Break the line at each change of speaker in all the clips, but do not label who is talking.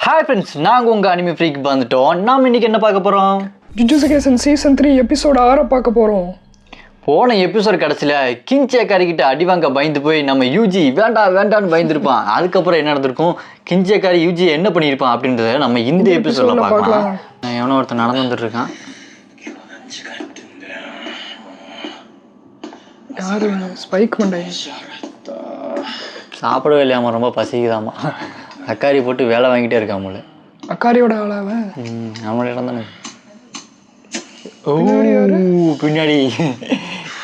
Hi friends, நாங்கள் உங்கள் anime ஃப்ரீக்கு வந்துட்டோம். நாம் இன்றைக்கி என்ன பார்க்க போகிறோம்?
ஜுஜுட்சு கைசன் சீசன் 3 எபிசோட் 6 பார்க்க போகிறோம்.
போன எபிசோட் கடைசியில் கிஞ்சேக்காரிக்கிட்ட அடி வாங்க பயந்து போய் நம்ம யூஜி வேண்டான்னு பயந்துருப்பான். அதுக்கப்புறம் என்ன நடந்திருக்கும், கிஞ்சேக்காரி யூஜி என்ன பண்ணியிருப்பான் அப்படின்றத நம்ம இந்த எபிசோடில் பார்க்கலாம். எவனோ ஒருத்தர் நடந்து வந்துட்டு இருக்கான்.
யாரு ஸ்பைக் பண்ண
சாப்பிடவே இல்லையாமா, ரொம்ப பசிக்குதாமா. அக்காரி போட்டு வேலை வாங்கிட்டே இருக்காமல.
அக்காரியோட ஆளாவ
நம்மளோட இடம் தானே. ஓ பின்னாடி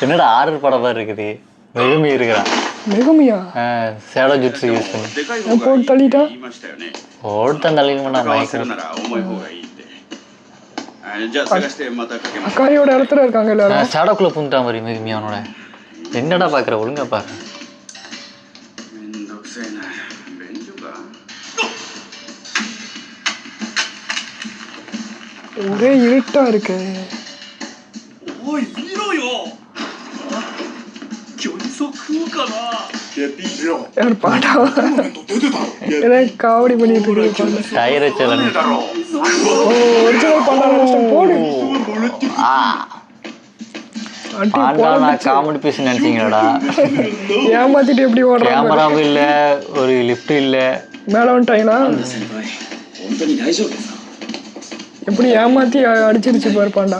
என்னடா ஆர்டர் படமா இருக்குது. மெகுமி இருக்கிறான்.
மெகுமியா
சேடோ ஜுட்ஸு யூஸ் பண்ணி
போட்டு தள்ளிட்டா.
ஓடுத்தான் தள்ளிக்கணும்னா மயக்கம்.
அக்காரியோட இடத்துல இருக்காங்க எல்லாரும்.
சேடோக்குள்ள பூந்துட்டா மாதிரி மெகுமி அவனோட. என்னடா பாக்குற, ஒழுங்கா பாரு.
ஒரே இருட்டா இருக்கு. யார் பாட்டா காவடி பண்ணிட்டு இருக்கு.
டயர் வச்சலன்
ஒரிஜினல் பாண்டா போடு.
பாண்டா நான் காமெடி பீஸ் நினைச்சீங்களாடா?
ஏமாத்திட்டு எப்படி ஓடுறாங்க?
கேமராவும் இல்ல, ஒரு லிஃப்ட் இல்ல.
மேல வந்துட்டாங்களா? எப்படி ஏமாத்தி அடிச்சிருச்சு பாரு பாண்டா.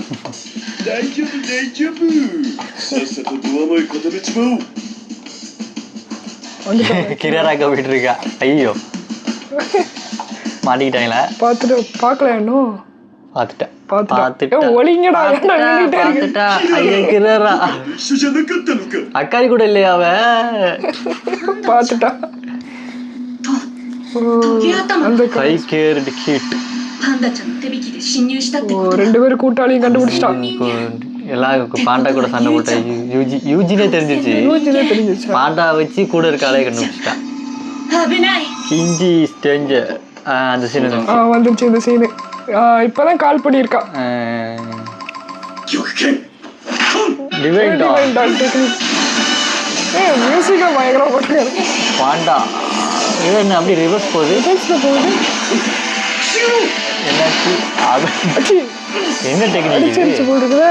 கிரராக்க போயிட்டு இருக்கா. ஐயோ மாட்டிக்கிட்டாங்களா?
பார்த்துட்டு பார்க்கல இன்னும்.
அக்காரி கூட இல்லையா அவ?
பாத்துட்டா. ரெண்டு பேரும் கூட்டாளியும் கண்டுபிடிச்சிட்டான்.
எல்லாம் பாண்டா கூட சண்டை போட்ட யூஜினே தெரிஞ்சிருச்சு. பாண்டா வச்சு கூட இருக்க ஆளே கண்டுபிடிச்சிட்டான். கிஞ்சி ஸ்ட்ரேஞ்சர் அந்த சீன்
வந்துருச்சு. இந்த சீனு இப்பதான் கால் பண்ணியிருக்கா. மியூசிக்கா பயங்கரமா போட்டுருக்காரு.
பாண்டா என்ன அப்படி ரிவர்ஸ் போகுது. என்னாச்சு? என்ன டெக்னிக்
போட்டுருக்குது?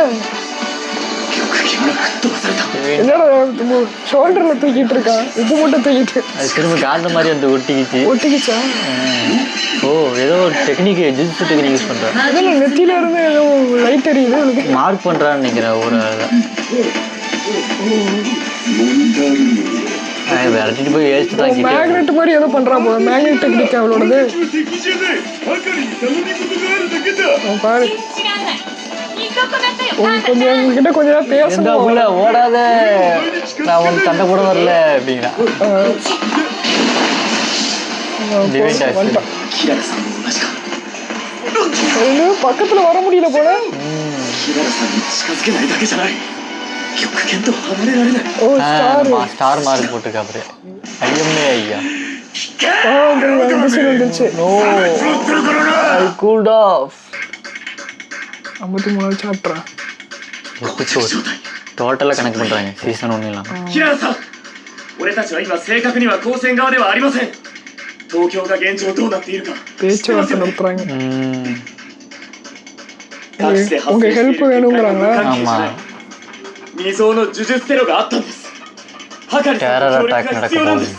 என்னடா ஷோல்டர்ல தூக்கிட்டு இருக்கான். இது மட்டும் தூக்கிட்டு
திரும்ப காந்த மாதிரி அந்த ஒட்டிக்கிச்சா? ஓ ஏதோ டெக்னிக், ஜுஜுட்சு டெக்னிக் யூஸ் பண்றான்.
அதுல நெத்தியில இருந்து ஏதோ லைட் எரியுது. மார்க்
பண்றான்னு நினைக்கிறேன். ஒரு விரட்டிட்டு போய்
மேக்னெட் மாதிரி ஏதோ பண்றா போல. மேக்னெட் டெக்னிக் அவளோடது. பாரு கொஞ்சம் கொஞ்ச நேரம் பேசணும்.
ஓடாத, நான் உனக்கு சண்டை கூட வரல அப்படின்னா.
பக்கத்துல வர முடியல போல.
ஸ்டார் மார்க் போட்டுருக்கா. அப்புறம் ஐயம்மே ஐயா கூல்ட் ஆஃப்
53 சாப்டரா
எபிசோட் டோட்டலா கனெக்ட் பண்றாங்க சீசன் 1 எல்லாம்.
俺たちは今正確には高専側ではありません。東京が現状どうなっているか。
பேச்சுவார்த்தை நடத்துறாங்க.
かつて発生している結果が無関係じゃない。未曾有の呪術テロがあったんです。はかりさんの協力が必要なんです。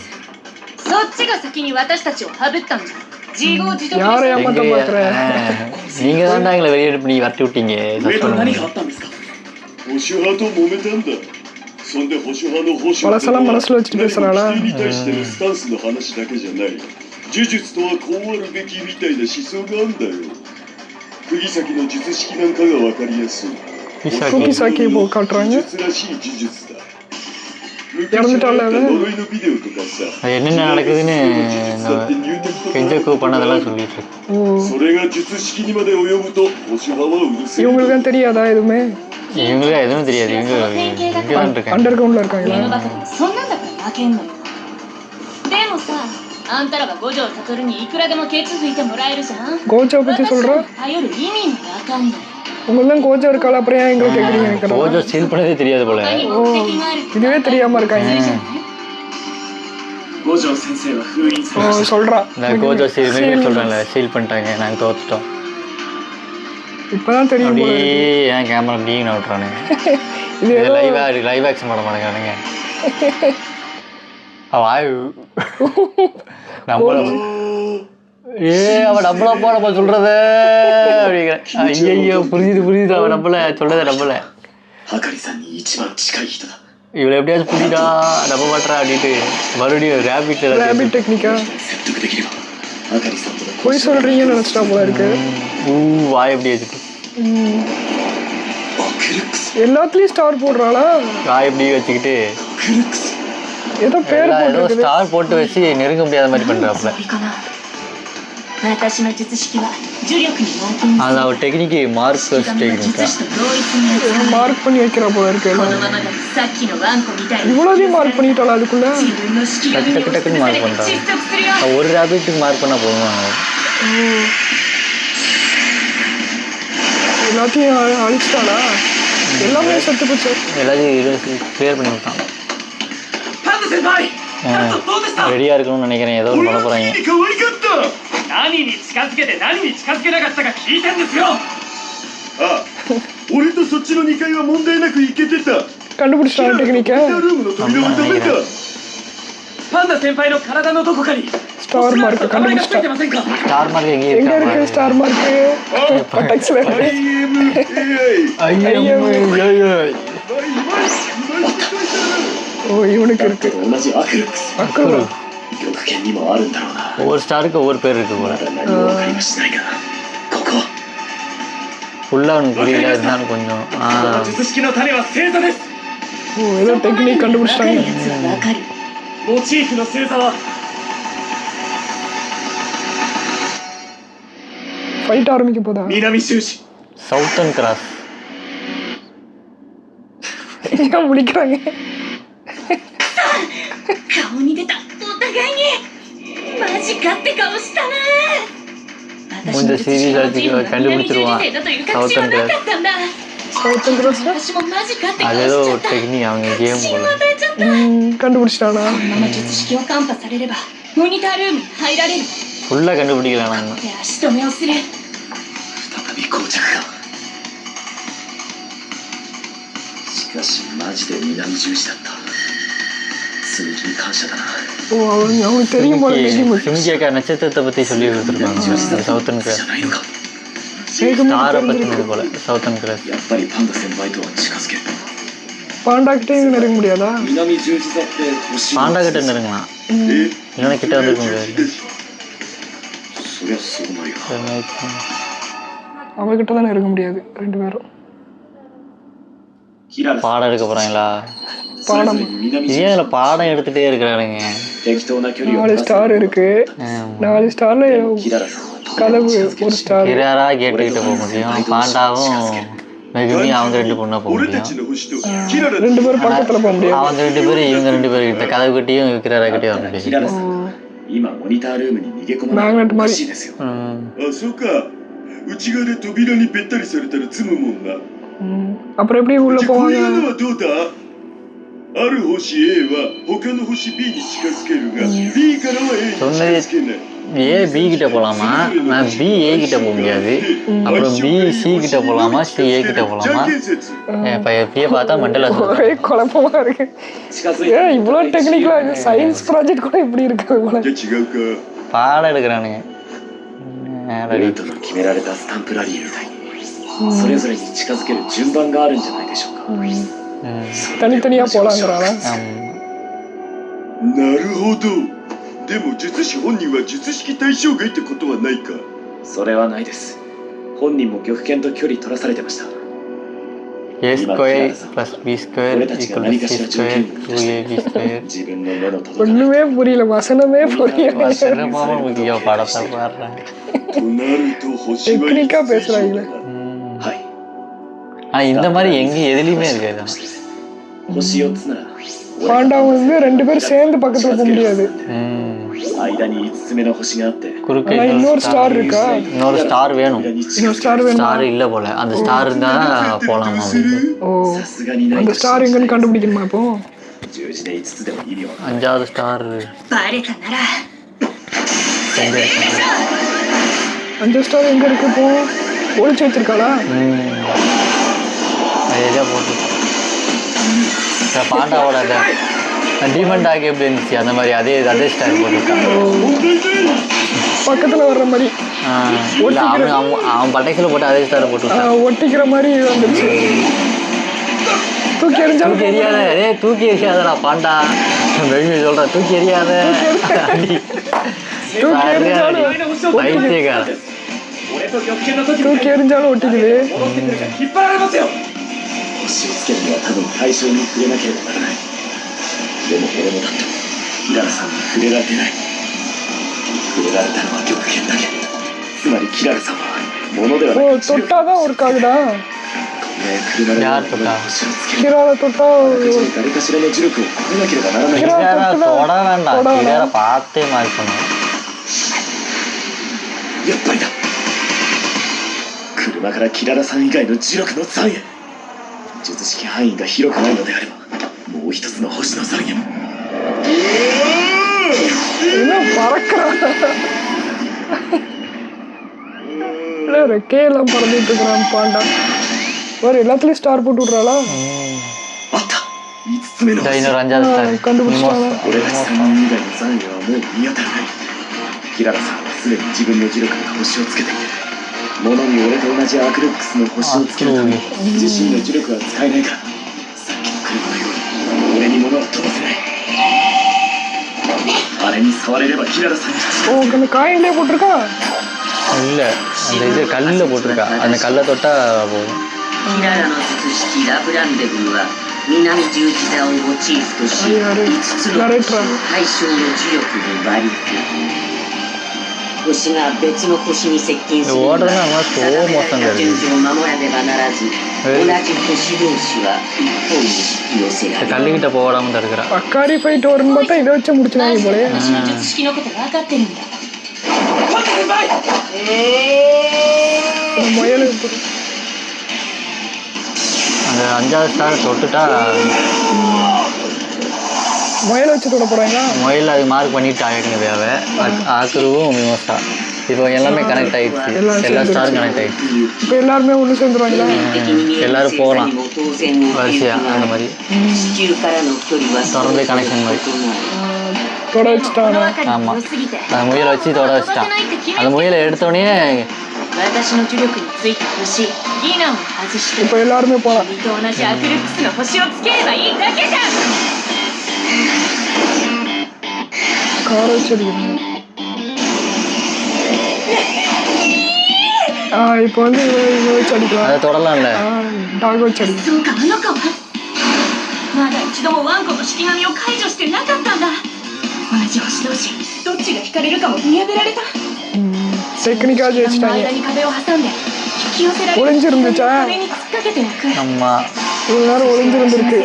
そっちが先に私たちをハブったんじゃ。
யாரை ஏமாத்த பாக்குற?
நீங்க தான் எங்களை வெளியே பண்ணி வரட்டி விட்டீங்க.
何かあったんですか？保守派と揉めたんだ。そんで保守派の保守
பலசலாம் மனசுல வச்சிட்டு பேசுறாளா?
に対してのスタンスの話だけじゃない。呪術とはこうあるべきみたいな思想があんだよ。釘先の術式なんかがわかりやすい。
釘先もகாட்டுறாங்க.
術らしい呪術だ。
இறந்துட்டால அவன்.
என்னென்ன நடக்குதுன்னு கெஞ்சக்கு பண்ணதெல்லாம் சொல்லிட்டு இருக்கு.
இவங்களுக்கு தெரியாதா எதுவுமே?
இவங்களுக்கு எதுவும் தெரியாது. இவங்க
அண்டர் கிரவுண்ட்ல இருக்காங்களா?
でもさ、あんたらが五条悟にいくらでもケツ吹いてもらえるじゃん。
கோஜோ பத்தி சொல்றா?
頼る意味もわかんない。
உங்களுக்கு கோஜோ இருக்கால, அப்புறம் ஏன் எங்களை கேக்குறீங்க?
கோஜோ ஸ்டீல் பண்ணதே தெரியாது போல.
இதுவே தெரியாம இருக்காங்க.
五条先生は封印さ
ஓ
れました
சொல்றான்
இந்த கோஜோ சீல் சொல்கிறேன்ல சீல் பண்ணிட்டாங்க நாங்கள் தோத்துட்டோம்.
இப்பதான் தெரியும் போல
அப்படியே
இருக்கு.
ஏன் கேமரா அப்படியே நான் விட்றானுங்க.
இது
இது
ஏதோ
லைவ் ஆக்ஷன் பண்ண மாட்டேங்கிறானுங்க. வாய் நம்மள அவன் நம்மள போ நம்ம சொல்றத அப்படிங்கிற ஐயோ புரியுது அவன் நம்மள சொல்றத நம்மள
はかりさんに一番近い人だ
இவ்வளோ எப்படியாச்சும் புரியுதா நம்ப மாட்டா அப்படின்ட்டு மறுபடியும் ரேபிட்
ரேபிட் டெக்னிக்கா
説得できればはかりさんとの
போய் சொல்றீங்கன்னு நினைச்சிட்டா போல இருக்கு.
வாய் எப்படி வச்சுட்டு
アクルクス
எல்லாத்துலயும் ஸ்டார் போடுறாளா?
வாய் எப்படி வச்சுக்கிட்டு
クルクス
ஏதோ பேர்
ஏதோ
போட்டுருக்குது.
ஸ்டார் போட்டு வச்சு நெருங்க முடியாத மாதிரி பண்றாப்புல.
かな私の術式は呪力にマーキング
அது அவர் டெக்னிக்கு மார்க்கஸ்
式神の
டெக்னிக்கா
術師と同一に扱う
மார்க் பண்ணி வைக்கிறா போல இருக்கு.
このままだとさっきのワンコみたいに
இவ்வளோதையும் மார்க் பண்ணிட்டாளா அதுக்குள்ள?
自分の式神に押しつぶされて窒息するよ
ஒரு ரேபிட்டுக்கு மார்க் பண்ணா போதும்.
எல்லாத்தையும் அழிச்சிட்டாளா? எல்லாமே செத்து போச்சு.
எல்லாத்தையும் கிளியர் பண்ணி விட்டான்.
パンダ先輩どうでした
ரெடியா இருக்கணும்னு நினைக்கிறேன். ஏதோ ஒன்று பண்ண போறாங்க.
可愛かった
何に近づけて何に近づけなかったか聞いてんですよ。
あ俺とそっちの2階は問題なく行けてた
கண்டுபிடிச்சிட்டான்
ル
டெக்னிக்கா?
ームの扉はダメか
パンダ先輩の体のどこかに
ஸ்டார் மார்க்
名前がつい
கண்டுபிடிச்சிட்டான்.
てませんか。
ஸ்டார் மார்க் எங்கேயும்
எங்க
இருக்கா
இருக்கு ஸ்டார் மார்க்? பட்டாக்ஸ்ல இருக்கு.
IMAI
ஓ இவனுக்கு இருக்கு.
同じアクルクス
அக்குரு
玉剣にもあるんだろうな
ஒவ்வொரு ஸ்டாருக்கு ஒவ்வொரு பேர் இருக்கு போல.
まだ何も分かりはしないがここ
ஃபுல்லாக அவனுக்கு புரியல இருந்தாலும் கொஞ்சம்
この術式の種は星座です。
ஓ ஏதோ டெக்னிக்
わかる
கண்டுபிடிச்சிட்டாங்க.
やつはわかる
モチーフの星座は
ஃபைட் ஆரம்பிக்க போதா?
南修士。
சவுத்தன் கிராஸ்.
ஏன் முடிக்கிறாங்க?
顔に出たお互いにマジかって顔したな私の術式のモチーフが南十字星だという確信はなかったんだ
சவுத்தன் கிராஸ்
私もマジかって顔
அது
し
ஏதோ
ちゃった
டெக்னிக் அவங்க கேம்
確信
போல.
を与えちゃった
கண்டுபிடிச்சிட்டானா?
このまま術式をカンパされればモニタールームに入られる
ஃபுல்லாக கண்டுபிடிக்கல நான்.
で足止めをする
再び膠着かしかしマジで南十字だった積み木に感謝だな
ஓ அவனுக்கு தெரியும் போல இருக்கு.
சிமிக்கியாக்கா நட்சத்திரத்தை பற்றி சொல்லி கொடுத்துருக்காங்க. சவுத்தன்
じ
கிராஸ்
ゃないのか
ஸ்டாரை பற்றினது போல. சவுத்தன் கிராஸ்
やっぱりパンダ先輩とは近づけ
பாண்டா கிட்டே நெருங்க முடியாதா?
南十字座って星
பாண்டா கிட்ட நெருங்கலாம்.
え
இல்லைன்னா கிட்ட வந்துருக்க முடியாது.
そりゃそうなるよ
அவகிட்ட தான் நெருங்க முடியாது ரெண்டு பேரும்.
キララ
பாடம் எடுக்க போகிறாங்களா?
それぞれに南十
ஏன்
字
அதில் பாடம் எடுத்துகிட்டே இருக்கிறானுங்க.
適当な距離を
4 ஸ்டார் இருக்கு. 4 ஸ்டார்ல
キララさんは
கதவு 1 ஸ்டார்.
கிராரா கேட்டுக்கிட்ட போக முடியும். பாண்டாவும் மெகுமி அவங்க ரெண்டு பொண்ணா போக
俺た
முடியும்.
ちの星とキララ
ரெண்டு பேரும் பக்கத்துல போக முடியாது.
அவங்க ரெண்டு பேரும் இவங்க ரெண்டு பேரும் கிட்ட கதவு கட்டியும் கிராரா கட்டியும் வர
キ
முடியும்.
ララさんは今モニタールームに逃げ込まないとおかしいですよ あそうか内側で扉にべったりされたら積むもんな
அப்புறம் எப்படி உள்ள
じゃあこう
போவாங்க?
いうのはどうだある星 A は他の星 B に近づけるが B からは A に近づけない
A B கிட்ட போகலாமா? நான் பி ஏ கிட்ட போக முடியாது. அப்புறம் பி சி கிட்ட போகலாமா? சி ஏ கிட்ட
じゃ
போகலாமா?
んけん説
இப்போ எப்படியே பார்த்தா மண்டல
ஒரே குழப்பமா இருக்கு.
近づい
ஏன் இவ்வளோ டெக்னிக்கலா இருக்கு? சயின்ஸ் ப்ராஜெக்ட் கூட இப்படி இருக்கு போல.
じゃあ違うか
பாடம் எடுக்கிறானுங்க.
ルートの決められたスタンプラリーみたいにそれぞれに近づける順番があるんじゃないでしょうか
தனித்தனியா போலாங்கிறானா?
なるほどでも術師本人は術式対象外ってことはないかそれはないです本人も玉剣と距離取らされてました
A square plus B square equal to C square 2ab square
自分の目の届かない
ஒண்ணுமே புரியல, வசனமே புரியல.
சிறப்பாக முக்கியம் படத்தை பாடுறேன்.
となると星は
டெக்னிக்கா பேசுறாங்களே.
はい
ஆனால் இந்த மாதிரி எங்கேயும் எதுலேயுமே இருக்காது.
星4つなら
பாண்டா வந்து ரெண்டு பேரும் சேர்ந்து பக்கத்துல போக முடியாது.
間に5つ目の星があって
குறுக்கு
ஆனா இன்னொரு ஸ்டார் இருக்கா?
இன்னொரு ஸ்டார் வேணும்.
間に
இன்னொரு ஸ்டார் வேணுமா?
ஸ்டார் இல்லை போல. அந்த ஸ்டார் இருந்தால் தான் போகலாமா?
ஓ
さすがにない
அந்த
と
ஸ்டார் எங்கன்னு கண்டுபிடிக்கணுமா இப்போ?
十字で5つでも意味は
5வது ஸ்டார்
バレたなら全部でしょ。
5 ஸ்டார் எங்க இருக்கு இப்போ ஒளிச்சு வச்சிருக்காளா
எதாக போட்டு பாண்டாவோட டீமண்ட் ஆகி எப்படி இருந்துச்சு அந்த மாதிரி அதே ஸ்டார் போட்டுருக்கான்
பக்கத்துல வர்ற மாதிரி
இல்லை அவன் பட்டைக்கில் போட்டு அதே ஸ்டார் போட்டுருக்கான்
ஒட்டிக்கிற மாதிரி வந்துருச்சு தூக்கி எறிஞ்சாலும்
எரியாத தூக்கி எரியாதடா பாண்டா வெகுமி சொல்ற தூக்கி எரியாத பைத்தியக்கார
俺と極限の時
தூக்கி எறிஞ்சாலும் ஒட்டிக்குது
戻ってくるから引っ張られますよ。
星をつけるには多分対象に触れなければならない。でも俺もだってキララさんに触れられてない。触れられたのは極限だけ。つまりキララさんは物ではな
ஓ
く磁力。
தொட்டாதான் ஒர்க் ஆகுதா
車の
யார் தொட்டா
星をつける。
கிரால தொட்டா
誰かしらの磁力を超えなければならない。
கிடார தொட வேண்டாம் கிடார பார்த்தே மாதிரி பண்ணும்
やっぱりだ。車からキララさん以外の磁力の残へ。術式範囲が広くないのであれば、もう一つの星の残へも。
என்ன பறக்கிறான் ரெக்கையெல்லாம் பறந்துட்டு இருக்கிறான் பாண்டா வேற எல்லாத்துலயும் ஸ்டார் போட்டு விட்றாளா
あった。5つ目の
じゃあ
星。
இன்னொரு 5வது ஸ்டார்
கண்டுபிடிச்சிட்டாங்க
俺たち3人以外の残へはもう見当たらない。キララさんはすでに自分の磁力が星をつけている。物に俺と同じアクルックスの星をつけるために自身の磁力は使えないから、さっきの車のように俺に物は飛ばせない。あれに触れればキララさんに
ஓ அந்த காயின்லேயே போட்டிருக்கா
இல்லை அந்த இது கல்லில் போட்டிருக்கா அந்த கல்லை தொட்டா போதும்
キララの術式ラブランデブーは南十字座をモチーフとし5つの星を対象の磁力で割り振る。星が別の星に接近するには定められた順序を守らねばならず、同じ星同士は一方に引き寄せられる。
கல்லுக்கிட்ட போடாமல் தடுக்கிறா
அக்காடி ஃபைட் வரும்னு பார்த்தா இதை வச்சு முடிச்சுனாங்க போலே
私の術式のこと分かってるんだ。
முயல்
அந்த 5வது ஸ்டார் தொட்டுட்டா
முயலை வச்சு தொட போறாங்களா
மொயில் அது மார்க் பண்ணிட்டு ஆகிடுங்கவே ஆக்குருவும் மிமோசா இப்போ எல்லாமே கனெக்ட் ஆகிடுச்சு எல்லா ஸ்டாரும் கனெக்ட் ஆகிடுச்சு
இப்போ எல்லாருமே ஒன்று சேர்ந்துருவாங்களா
எல்லாரும் போகலாம் வரிசையா அந்த மாதிரி
地球からの距離は
தொடர்ந்து கனெக்ஷன் மாதிரி
தொட வச்சுட்டாங்க
物分かりが良すぎて
அந்த முயலை வச்சு தொட வச்சுட்டான் அந்த முயலை எடுத்தோடனே
私の呪力についた星ギナを外して
இப்போ எல்லாருமே போகலாம்
君と同じアクルックスの星をつければいいだけじゃん。
காரை வச்சு அடிக்கிறாங்க இப்போ வந்து இவன் வச்சு அடிக்கலாம்
அதை தொடலாம்ல
டாக் வச்சு அடிக்கலாம்
そうかあの子はまだ一度もワンコの式紙を解除してなかったんだ。同じ星同士どっちが引かれるかも見破られた。
テクニカルで
式
した
紙の間
ね
に壁を挟んで引き寄せられる
ஒளிஞ்சிருந்துச்சா
壁に突っかけておく。
நம்ம
இவ்வளோ நேரம் ஒளிஞ்சிருந்துருக்கு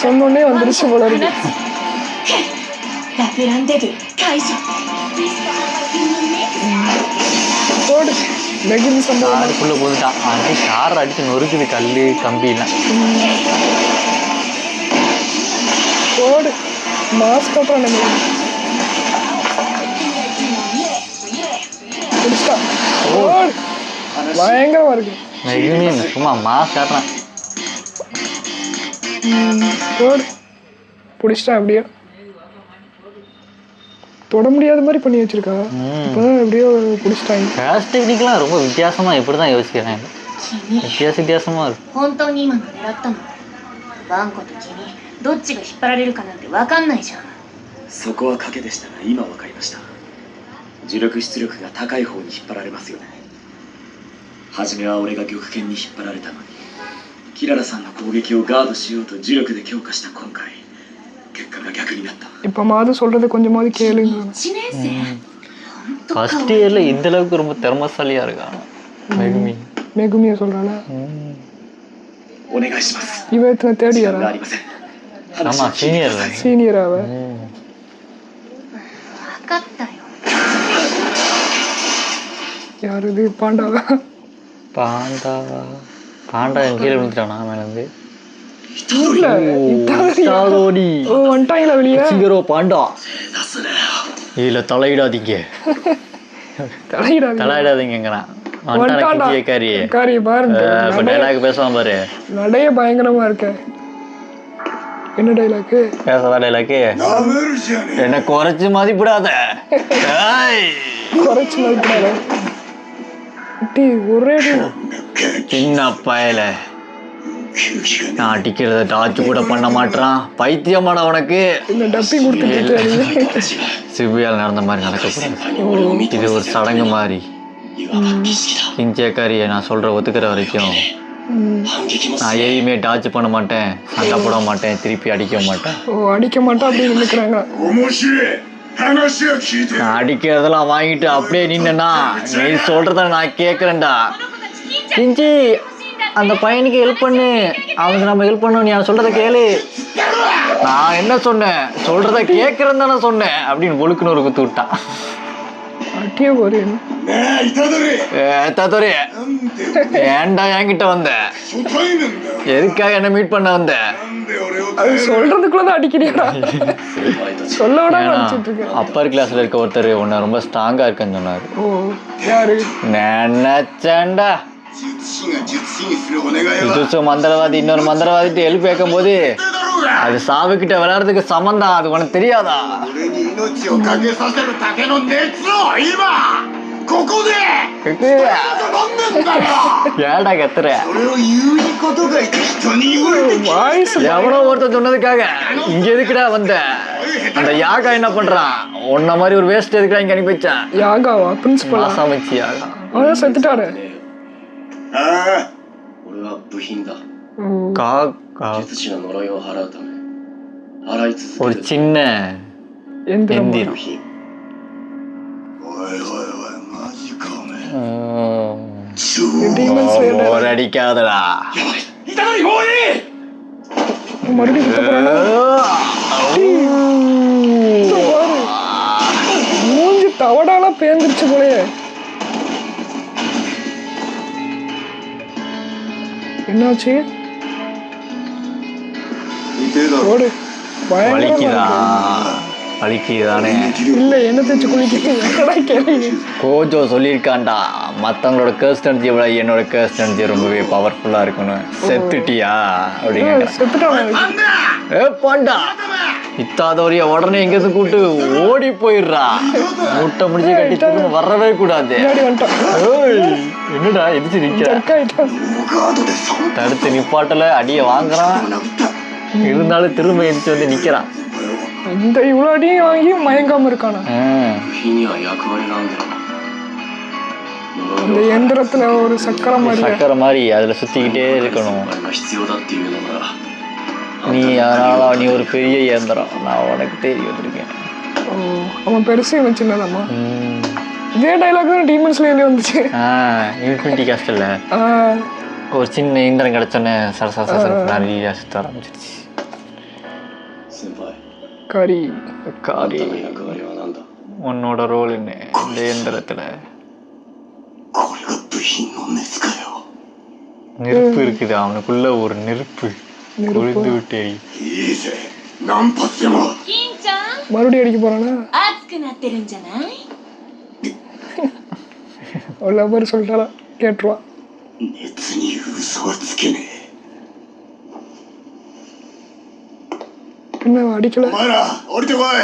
சொன்னோடனே வந்துருச்சு போல இருக்கு
ラブランデブ解除。
போடு நெகிழ்ந்து சம்பவம்
காருக்குள்ளே போதுட்டான் அது கார் அடித்து நொறுக்குது கல் கம்பிலாம்
போடு மாஸ்க் அப்புறம் நம்ம பிடிச்சிட்டா போடு பயங்கரமா இருக்கு
எதுவுமே சும்மா மாஸ் காட்டுறான்
போடு பிடிச்சிட்டா அப்படியே தொட முடியாத மாதிரி பண்ணி வச்சிருக்கா இப்போதான் எப்படியோ பிடிச்சிட்டாங்க
ஃபேஸ்ட் டெக்னிக்லாம் ரொம்ப வித்தியாசமாக இப்படி தான் யோசிக்கிறேன் வித்தியாசமாக இருக்கும்
本当に今の狙ったの？ワンコと君どっちが引っ張られるかなんて分かんないじゃん。
そこは賭けでしたが今分かりました。磁力出力が高い方に引っ張られますよね。初めは俺が玉剣に引っ張られたのに、キララさんの攻撃をガードしようと磁力で強化した今回、結果が逆になった。
இப்போ மாது சொல்றதை கொஞ்சமாவது கேளுங்க
1年生。
ஃபர்ஸ்ட் இயரில் இந்த அளவுக்கு ரொம்ப திறமசாலியாக இருக்கா மெகுமி
மெகுமியை சொல்றாளா
お願いします。
இவ எத்தனை தேடி
時間が
யாரா
ありません。
ஆமாம் சீனியர்
சீனியரா அவ
分かったよ。
யாரு இது பாண்டாவா
பாண்டா பாண்டா என் கீழே விழுந்துட்டானா மேலேருந்து
இல்ல
இத்தாதோரி
ஓ வந்துட்டாங்களா வெளியே
சிங்கரோ பாண்டா
出すなよ
இதுல தலையிடாதீங்க
தலையிடாது
தலையிடாதீங்கிறான் வந்துட்டான
வந்துட்டான்டா.
கிஞ்சிய காரி
காரி பாருங்க
இப்போ டைலாக் பேசுவான் பாரு
நடைய பயங்கரமா இருக்க என்ன டைலாக்
பேசவா டைலாக்கு
なめるじゃね
என்ன குறைச்சு மதிப்பிடாத ஏய்,
குறைச்சு மதிப்பிடாத குட்டி ஒரே அடி.
சின்ன பயல
え休止がね
நான் அடிக்கிறத டாச்சு கூட பண்ண மாட்டான் பைத்தியமான உனக்கு
இந்த டப்பி கொடுத்துட்டு
たちが
சிபியால் நடந்த மாதிரி நடக்கக்கூடாது
先輩に俺を認
இது
め
ஒரு
させる
சடங்கு மாதிரி
いわば儀式だ
கிஞ்சியக்காரியை நான் சொல்ற ஒத்துக்கிற வரைக்கும்
反撃も
நான் எதையுமே டாச் பண்ண மாட்டேன் சண்டை போட மாட்டேன் திருப்பி அடிக்க மாட்டேன்
ஓ அடிக்க மாட்டா அப்படி நினைக்கிறாங்க
面白い話は聞いてる
நான் அடிக்கிறதெல்லாம் வாங்கிட்டு அப்படியே நின்னா நீ சொல்றத நான் கேட்கறேன்டா
この子たち金ちゃん
கிஞ்சி அந்த பையனுக்கு ஹெல்ப் பண்ணு அவனுக்கு நம்ம ஹெல்ப் பண்ணணும் நீ அவன் சொல்றத கேளு நான் என்ன சொன்னேன் சொல்றத கேட்கறேன்னு தானே சொன்னேன் அப்படின்னு ஒழுக்குன்னு ஒரு குத்து விட்டான்
அட்டியே போரு
ねえいただれ
தத்தோரி
なんで
ஏன்டா என்கிட்ட வந்த
初対面だよ
எதுக்காக என்ன மீட் பண்ண வந்த
なんで俺を
அது சொல்றதுக்குள்ளதான் அடிக்கிறியாடா
先輩たち
சொல்ல விடாம
ஏன்னா
அடிச்சிட்டு இருக்க
அப்பர் கிளாஸ்ல இருக்க ஒருத்தர் உன்னை ரொம்ப ஸ்ட்ராங்கா இருக்குன்னு சொன்னாரு
ஓ யாரு
நினைச்சேன்டா
術師が術師にするお願いは
இதுசோ மந்திரவாதி இன்னொரு மந்திரவாதிட்டு ஹெல்ப் கேட்கும் போது
だろうが
அது சாவுக்கிட்ட விளையாடுறதுக்கு சமந்தான் அது உனக்கு தெரியாதா
俺に命をかけさせるだけの熱を今ここで飲んでんだよ
ஏடா கத்துற
それを言うことが人に言われて
வாய்ஸ்
எவனோ ஒருத்தர் சொன்னதுக்காக இங்க எதுக்குடா வந்த அந்த யாகா என்ன பண்றான் உன்ன மாதிரி ஒரு வேஸ்ட் எதுக்குடா இங்க அனுப்பி வச்சான்
யாகாவா பிரின்சிபலா
மாசாமச்சி யாகா
அவன் செத்துட்டாரு
ああ俺は部品だ
ஓ
காக்கா
術師の呪いを払うため洗い続
ஒரு
ける
சின்ன
எந்திரம்
எந்திரம்
部品おいおいおいマジかお前 超
Demon Slayer
ஒரு அடிக்காதடா
やばいいたのにもういい
மறுபடியும் குத்த போறானா இதோ பாரு மூஞ்சி தவடாலாம் பேந்துருச்சு போலயே என்னாச்சு
見てだろ
ஓடு பயங்கரமா
வலிக்குதா
இருக்கு.
வலிக்குதானே
இல்ல என்ன தேச்சு குளிக்கிறீங்க என்னடா கேள்வி
கோஜோ சொல்லியிருக்கான்டா மற்றவங்களோட கேர்ஸ்ட் எனர்ஜி விட என்னோட கேர்ஸ்ட் எனர்ஜி ரொம்பவே பவர்ஃபுல்லாக இருக்கணும் செத்துட்டியா அப்படின்னு
செத்துட்டான்
ஏ பாண்டா இத்தாதோரிய உடனே எங்கேருந்து கூட்டு ஓடி போயிடுறா முட்டை முடிச்சு கட்டி திரும்ப வரவே கூடாது
முன்னாடி வந்துட்டான்
ஏய், என்னடா எதிர்த்து நிற்கிற
ஜர்க் ஆயிட்டான்
ガードで3
தடுத்து நிப்பாட்டல அடியை வாங்குறான்
殴った
இருந்தாலும் திரும்ப எதிர்த்து வந்து நிற்கிறான்
இந்த இவ்வளோ அடியும் வாங்கி மயங்காம இருக்கானா
部品には役割があるんだろ
அந்த எந்திரத்துல ஒரு சக்கரம் மாதிரி
சக்கரை மாதிரி அதில் சுற்றிக்கிட்டே இருக்கணும்
あれが必要だっていうのなら
நீ அதனால நீ ஒரு பெரிய இயந்திரம் நான் உனக்கு தேடி வந்திருக்கேன்
ஓ அவன் பெருசு இவன் சின்னதாம்மா இதே டைலாக் தான் டீமன் ஸ்லேயர்லயே வந்துச்சு
இன்ஃபினிட்டி காஸ்டில்
ஆ,
ஒரு சின்ன இயந்திரம் கிடச்சோன்னே சர சர சர நிறைய சுத்த ஆரம்பிச்சிருச்சு
先輩
கறி
あん
காரி
たの役割は何だ
உன்னோட ரோல் என்ன இந்த இயந்திரத்தில்
これが部品の熱かよ
நெருப்பு இருக்குது அவனுக்குள்ள ஒரு நெருப்பு கொழுந்து விட்டு எரி
いいぜ何発でも
金ちゃん
மறுபடியும் அடிக்க போறானா
熱くなってるんじゃない
ஒரு லவர் சொல்லிட்டாளா கேட்டுருவா
熱に嘘はつけねえ
என்ன அடிக்கல
お前ら降りてこい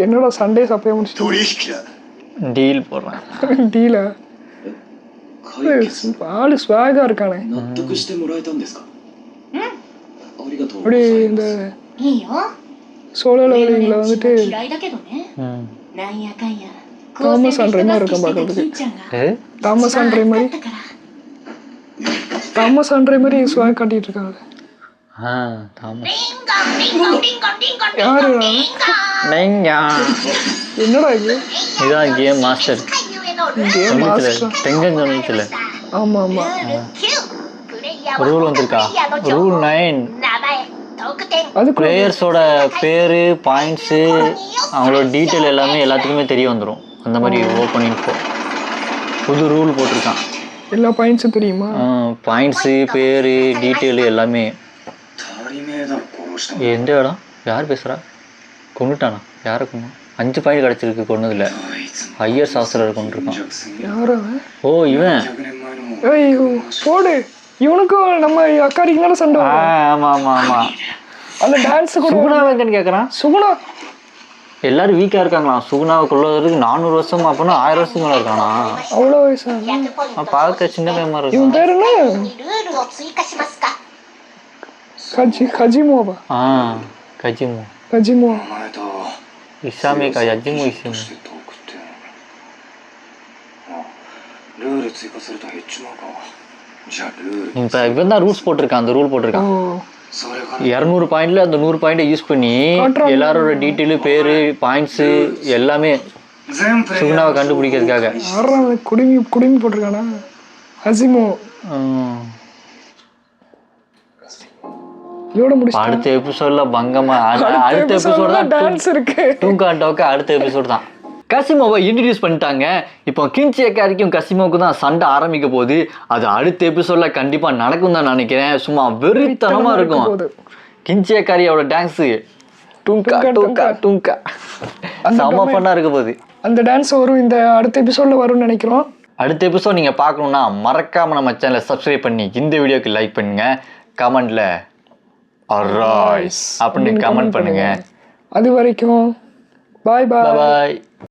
என்னடா சண்டே சப்பைய முடிச்சுட்டு
取引だ
டீல் போடுறான்
டீல
解決
ஆளு ஸ்வாகா இருக்கானே
納得してもらえたんですかありがとうご
அப்படி
ざい
இந்த
ます
いいよ
சோலோ
俺の
லெவலிங்ல
連中
வந்துட்டு
は嫌いだけどね
ம்.
なんやかんや
தாமஸ்
高専
ஆண்ட்ரே
で
மாதிரி
人
இருக்கான்
助けしてた
பார்க்கறதுக்கு
金ちゃんが
ஏ
タマサンレマリ
一番熱かったから
தாமஸ் ஆண்ட்ரே மாதிரி ஸ்வாக் காட்டிட்டு இருக்காங்க
தாமஸ்
リンゴンリンゴンリンゴンリンゴンリンゴン
யாருடா
リンゴン
நைங்கா
என்னடா இது
இதான் கேம் மாஸ்டர்
ゆえのルール
கேம்
சொல்லிச்சுல
மாஸ்டர்
தெங்கன் சொல்லிச்சுல
ஆமா ஆமா
9プレイヤーは
ரூல் வந்திருக்கா
プレイヤーの情
ரூல்
報
9
名前得点
அதுக்குள்ள
பிளேயர்ஸோட பேரு பாயிண்ட்ஸு அவங்களோட டீட்டெயில் எல்லாமே எல்லாத்துக்குமே தெரிய வந்துடும் அந்த மாதிரி ஓப்பன் இன்ஃபோ புது ரூல் போட்டிருக்கான்
எல்லா பாயிண்ட்ஸும் தெரியுமா
பாயிண்ட்ஸு பேரு டீட்டெயிலு எல்லாமே எந்த இடம் யார் பேசுகிறா? கொண்டுட்டானா? யாரை கொண்டு? 5 பாயிண்ட் கிடச்சிருக்கு கொண்டதில்ல. ஐயர் சாஸ்திரர் கொண்டிருக்கான்.
யாரோ அவன்?
ஓ இவன்.
ஏய் போடு, இவனுக்கும் நம்ம அக்காரிக்கு தானே சண்டை வரும்.
ஆமா ஆமா ஆமா.
அந்த டான்ஸ் கூட
சுகுணா எங்கன்னு கேட்குறான்.
சுகுணா
எல்லாரும் வீக்கா இருக்காங்களாம். சுகுணாவை கொள்வதற்கு 400 வருஷம் அப்படின்னா 1000 வருஷத்துக்கு மேலே இருக்கானா?
அவ்வளோ வயசா?
பார்க்க சின்ன பையன் மாதிரி
இவன்
இருக்கான்.
பேர் என்ன?
ルールを追加しますか？
கஜிமோவா?
கஜிமு.
கஜிமோ.
前と
இசாமி கஜிமு இசாமி.
してトークってルール追加すると減っちまうか。じゃあルール
இப்போ இவன் தான் ரூல்ஸ் போட்டிருக்கான். அந்த ரூல்
ஓ
போட்டிருக்கான்.
それから
200 பாயிண்ட்ல அந்த 100 பாயிண்டை யூஸ் பண்ணி
காட்டுறாங்க.
எல்லாரோட டீட்டெயிலு பேரு பாயிண்ட்ஸு எல்லாமே
全プレイヤ
சுகுணாவை கண்டுபிடிக்கிறதுக்காக.
யாரா குடுமி போட்டிருக்கானா? அசிமோ. இதோட முடிச்சு
அடுத்த எபிசோட்ல பங்கமா அடுத்த எபிசோட் தான்
டான்ஸ் இருக்கு.
டூங்காண்டோக்கு அடுத்த எபிசோட் தான். கசிமோவை இன்ட்ரடியூஸ் பண்ணிட்டாங்க. இப்போ கின்சியக்காரிக்கும் கசிமோவுக்கும் தான் சண்டை ஆரம்பிக்க போகுது. அது அடுத்த எபிசோட்ல கண்டிப்பா நடக்கும் தான் நினைக்கிறேன். சும்மா வெறித்தனமா இருக்கும். கின்சியக்காரியோட டான்ஸு டூங்கா டூங்கா டூங்கா செம்ம பண்ணா இருக்க போகுது.
அந்த டான்ஸ் வரும் இந்த அடுத்த எபிசோட்ல வரும்னு நினைக்கிறோம்.
அடுத்த எபிசோட் நீங்க பார்க்கணும்னா மறக்காம நம்ம சேனலை சப்ஸ்கிரைப் பண்ணி இந்த வீடியோக்கு லைக் பண்ணுங்க. கமெண்ட்ல அராய்ஸ் அப்படின்னு கமெண்ட் பண்ணுங்க.
அது வரைக்கும் பாய் பாய்.
பாய்.